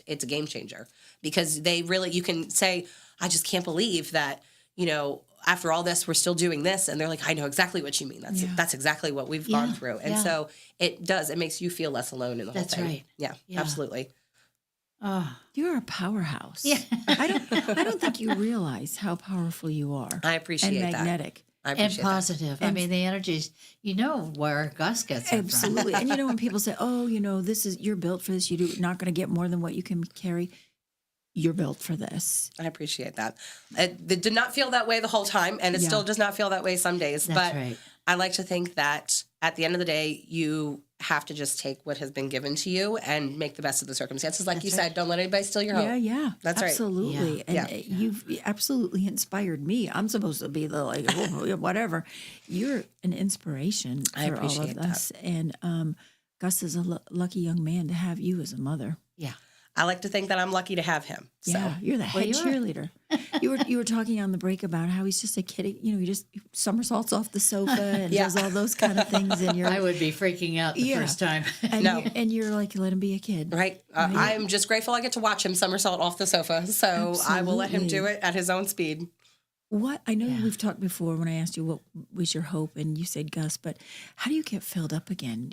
a game changer, because they really, you can say, I just can't believe that, after all this, we're still doing this. And they're like, I know exactly what you mean. That's exactly what we've gone through. And so it makes you feel less alone in the whole thing. That's right. Yeah, absolutely. You're a powerhouse. Yeah. I don't think you realize how powerful you are. I appreciate and magnetic. That. And positive. I mean, the energies, where Gus gets it absolutely. from. And when people say, oh, this is, you're built for this, you're not going to get more than what you can carry. you're built for this. I appreciate that. It did not feel that way the whole time, and it still does not feel that way some days. That's but right. I like to think that at the end of the day, you have to just take what has been given to you and make the best of the circumstances. Like you said, don't let anybody steal your hope. Yeah, That's absolutely. right. And you've absolutely inspired me. I'm supposed to be the whatever. You're an inspiration I for all of appreciate us. And Gus is a lucky young man to have you as a mother. Yeah. I like to think that I'm lucky to have him. So. Yeah, you're the head cheerleader. You were talking on the break about how he's just a kid. He just somersaults off the sofa and does all those kind of things. And I would be freaking out the first time. And you're like, let him be a kid. Right. I'm just grateful I get to watch him somersault off the sofa. So I will let him do it at his own speed. What I know we've talked before when I asked you what was your hope, and you said Gus, but how do you get filled up again?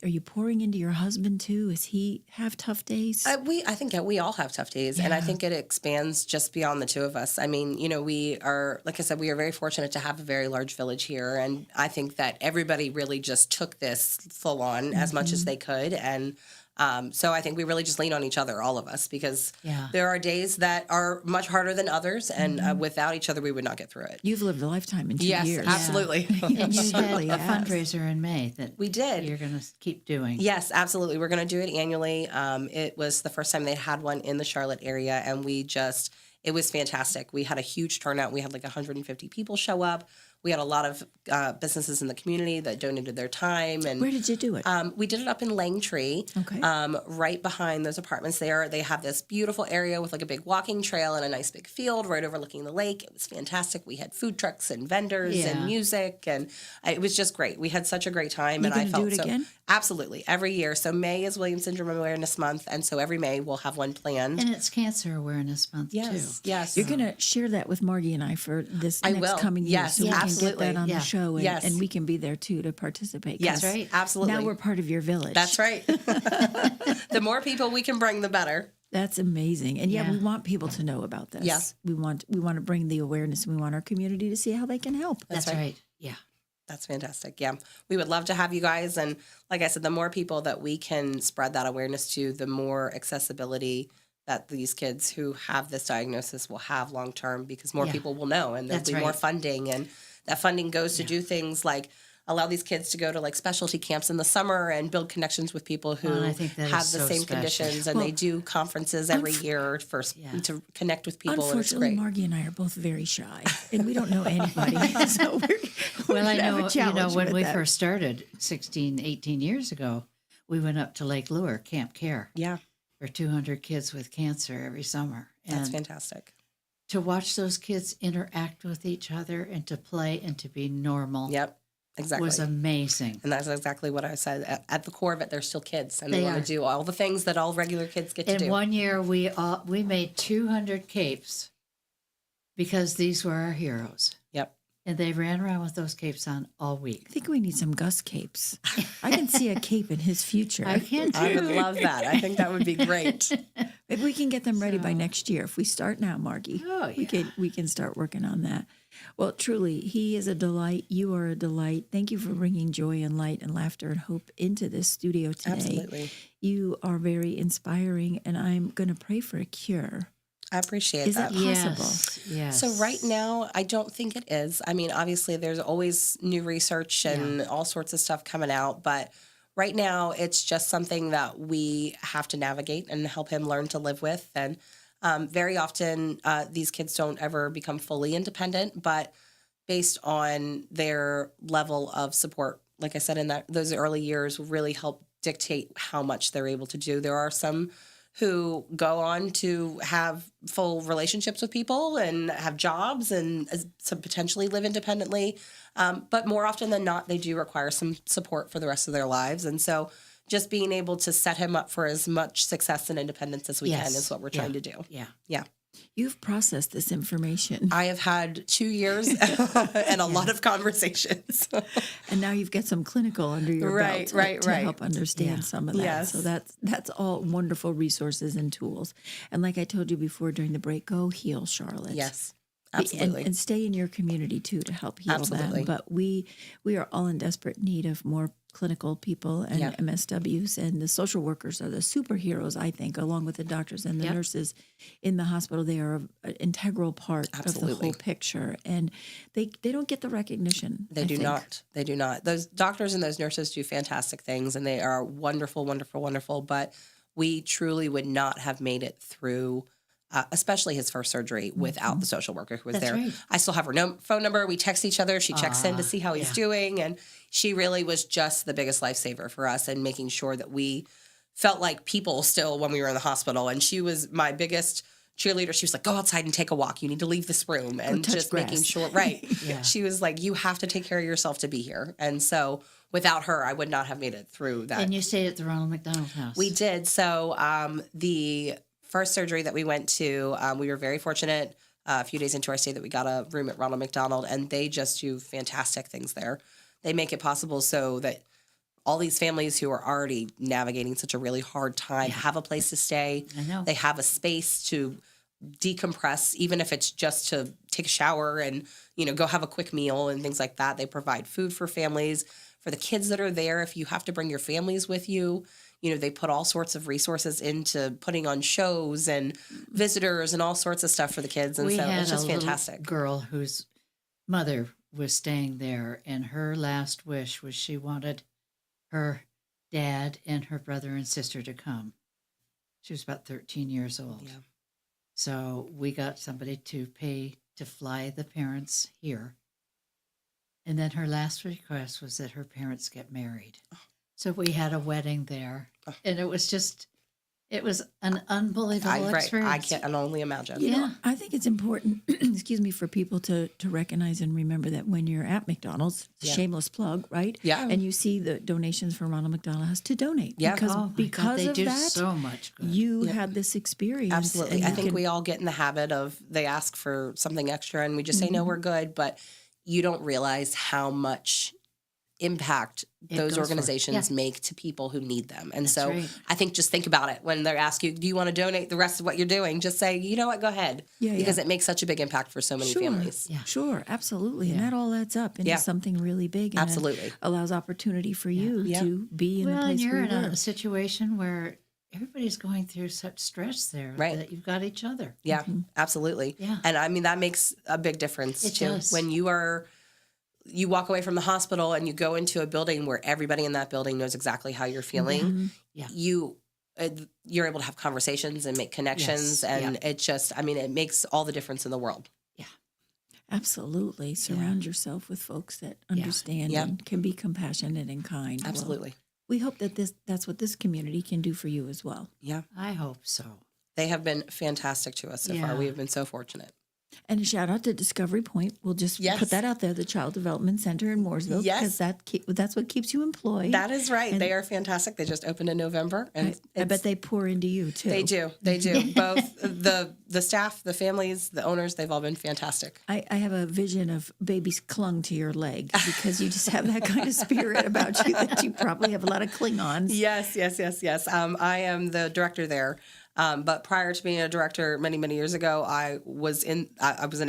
Are you pouring into your husband too? Does he have tough days? I think we all have tough days, and I think it expands just beyond the two of us. I mean, we are, like I said, we are very fortunate to have a very large village here, and I think that everybody really just took this full on as much as they could, and so I think we really just lean on each other, all of us, because there are days that are much harder than others, and without each other, we would not get through it. You've lived a lifetime in 2 years. Yes, absolutely. And you had a fundraiser in May that we did. You're going to keep doing. Yes, absolutely. We're going to do it annually. It was the first time they had one in the Charlotte area, and it was fantastic. We had a huge turnout. We had like 150 people show up. We had a lot of businesses in the community that donated their time. And where did you do it? We did it up in Langtree, right behind those apartments there. They have this beautiful area with like a big walking trail and a nice big field right overlooking the lake. It was fantastic. We had food trucks and vendors and music, and it was just great. We had such a great time. And I felt do it again? Absolutely, every year. So May is Williams Syndrome Awareness Month, and so every May we'll have one planned. And it's Cancer Awareness Month too. Yes. You're going to share that with Margie and I for this next coming year. Yes, so we absolutely. can get that on the show, and, and we can be there too to participate. Yes, right. Absolutely. Now we're part of your village. That's right. The more people we can bring, the better. That's amazing. And we want people to know about this. Yes. We want to bring the awareness, and we want our community to see how they can help. That's right. Yeah. That's fantastic. Yeah. We would love to have you guys. And like I said, the more people that we can spread that awareness to, the more accessibility that these kids who have this diagnosis will have long term, because more people will know, and there'll be more funding. And that funding goes to do things like allow these kids to go to like specialty camps in the summer and build connections with people who have the same conditions, and they do conferences every year to connect with people. Unfortunately, Margie and I are both very shy, and we don't know anybody. So well, I know, when we that. first started 18 years ago, we went up to Lake Lure, Camp Care. Yeah. For 200 kids with cancer every summer. That's fantastic. To watch those kids interact with each other and to play and to be normal. Yep. Exactly. Was amazing. And that's exactly what I said. At the core of it, they're still kids, and they want to do all the things that all regular kids get to do. In 1 year, we made 200 capes because these were our heroes. Yep. And they ran around with those capes on all week. I think we need some Gus capes. I can see a cape in his future. I can too. I would love that. I think that would be great. Maybe we can get them ready by next year. If we start now, Margie, yeah. we can start working on that. Well, truly, he is a delight. You are a delight. Thank you for bringing joy and light and laughter and hope into this studio today. Absolutely. You are very inspiring, and I'm going to pray for a cure. I appreciate is that. Is that possible? Yes. So right now, I don't think it is. I mean, obviously, there's always new research and all sorts of stuff coming out, but right now, it's just something that we have to navigate and help him learn to live with. And very often, these kids don't ever become fully independent, but based on their level of support, like I said, in those early years, will really help dictate how much they're able to do. There are some who go on to have full relationships with people and have jobs and potentially live independently. But more often than not, they do require some support for the rest of their lives. And so just being able to set him up for as much success and independence as we can is what we're trying to do. Yeah. Yeah. You've processed this information. I have had 2 years and a lot of conversations. And now you've got some clinical under your belt to help understand some of that. Yes. So that's all wonderful resources and tools. And like I told you before during the break, go heal, Charlotte. Yes. Absolutely. And stay in your community too to help heal Absolutely. them. But we are all in desperate need of more clinical people and MSWs, and the social workers are the superheroes, I think, along with the doctors and the nurses in the hospital. They are an integral part of the whole picture, and they don't get the recognition. They do not. They do not. Those doctors and those nurses do fantastic things, and they are wonderful, wonderful, wonderful. But we truly would not have made it through, especially his first surgery, without the social worker who was That's there. right. I still have her phone number. We text each other. She checks in to see how he's doing, and she really was just the biggest lifesaver for us, and making sure that we felt like people still when we were in the hospital. And she was my biggest cheerleader. She was like, go outside and take a walk. You need to leave this room. And just making sure, right. She was like, you have to take care of yourself to be here. And so without her, I would not have made it through that. And you stayed at the Ronald McDonald House. We did. So the first surgery that we went to, we were very fortunate a few days into our stay that we got a room at Ronald McDonald, and they just do fantastic things there. They make it possible so that all these families who are already navigating such a really hard time have a place to stay. I know. They have a space to decompress, even if it's just to take a shower and, go have a quick meal and things like that. They provide food for families, for the kids that are there. If you have to bring your families with you, they put all sorts of resources into putting on shows and visitors and all sorts of stuff for the kids. And we so had it's just a little fantastic. girl whose mother was staying there, and her last wish was she wanted her dad and her brother and sister to come. She was about 13 years old. Yeah. So we got somebody to pay to fly the parents here. And then her last request was that her parents get married. So we had a wedding there. And it was an unbelievable experience. I can only imagine. You know, I think it's important, excuse me, for people to recognize and remember that when you're at McDonald's, shameless plug, right? Yeah. And you see the donations from Ronald McDonald House to donate. Yeah. Because they of do that, so much good. you had this experience. Absolutely. and I you think can- we all get in the habit of they ask for something extra and we just say, no, we're good. But you don't realize how much impact It those goes for. organizations Yeah. make to people who need them. And That's so right. I think just think about it when they're asking you, do you want to donate the rest of what you're doing? Just say, you know what, go ahead. Yeah, because yeah. it makes such a big impact for so many families. Sure, absolutely. And that all adds up into something really big. And it Absolutely. allows opportunity for you Yeah. to be in the Well, place and you're where in you a work. situation where everybody's going through such stress there Right. that you've got each other. Yeah, absolutely. Yeah. And I mean, that makes a big difference It too. does. When you walk away from the hospital and you go into a building where everybody in that building knows exactly how you're feeling, Yeah. you're able to have conversations and make connections. Yes. And it just, I mean, it makes all the difference in the world. Absolutely. Surround yourself with folks that understand Yeah. and can be compassionate and kind. Well, Absolutely. we hope that that's what this community can do for you as well. Yeah. I hope so. They have been fantastic to us so far. Yeah. We have been so fortunate. And a shout out to Discovery Point. We'll just Yes. put that out there, the Child Development Center in Mooresville, Yes. because that's what keeps you employed. That is right. And they are fantastic. They just opened in November. And I bet they pour into you too. They do. They do. Both the staff, the families, the owners, they've all been fantastic. I have a vision of babies clung to your leg because you just have that kind of spirit about you that you probably have a lot of Klingons. Yes. I am the director there. But prior to being a director many, many years ago, I was an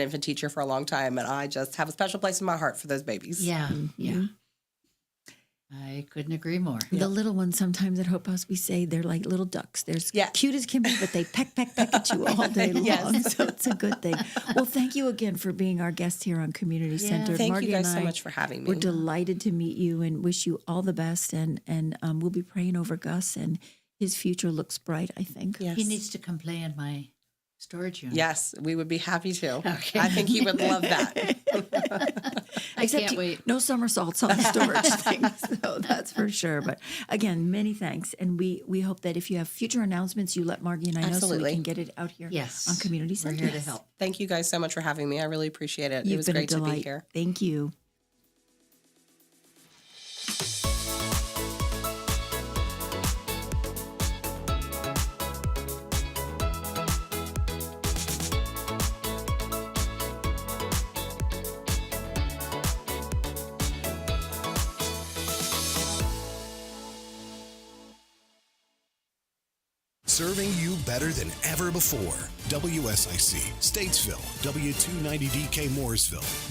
infant teacher for a long time, and I just have a special place in my heart for those babies. Yeah. Mm-hmm. Yeah. I couldn't agree more. The little ones sometimes at Hope House, we say they're like little ducks. They're as cute as can be, but they peck at you all day long. Yes. So it's a good thing. Well, thank you again for being our guest here on Community Center. Thank Margie you guys and so I, much for having me. We're delighted to meet you and wish you all the best. And we'll be praying over Gus, and his future looks bright, I think. Yes. He needs to come play in my storage unit. Yes, we would be happy to. Okay. I think he would love that. I can't wait. No somersaults on the storage thing, so that's for sure. But again, many thanks. And we hope that if you have future announcements, you let Margie and I know so Absolutely. we can get it out here Yes. on Community We're Center. here to help. Thank you guys so much for having me. I really appreciate it. You've It was been great a to delight. be here. Thank you. serving you better than ever before. WSIC, Statesville, W290DK Mooresville.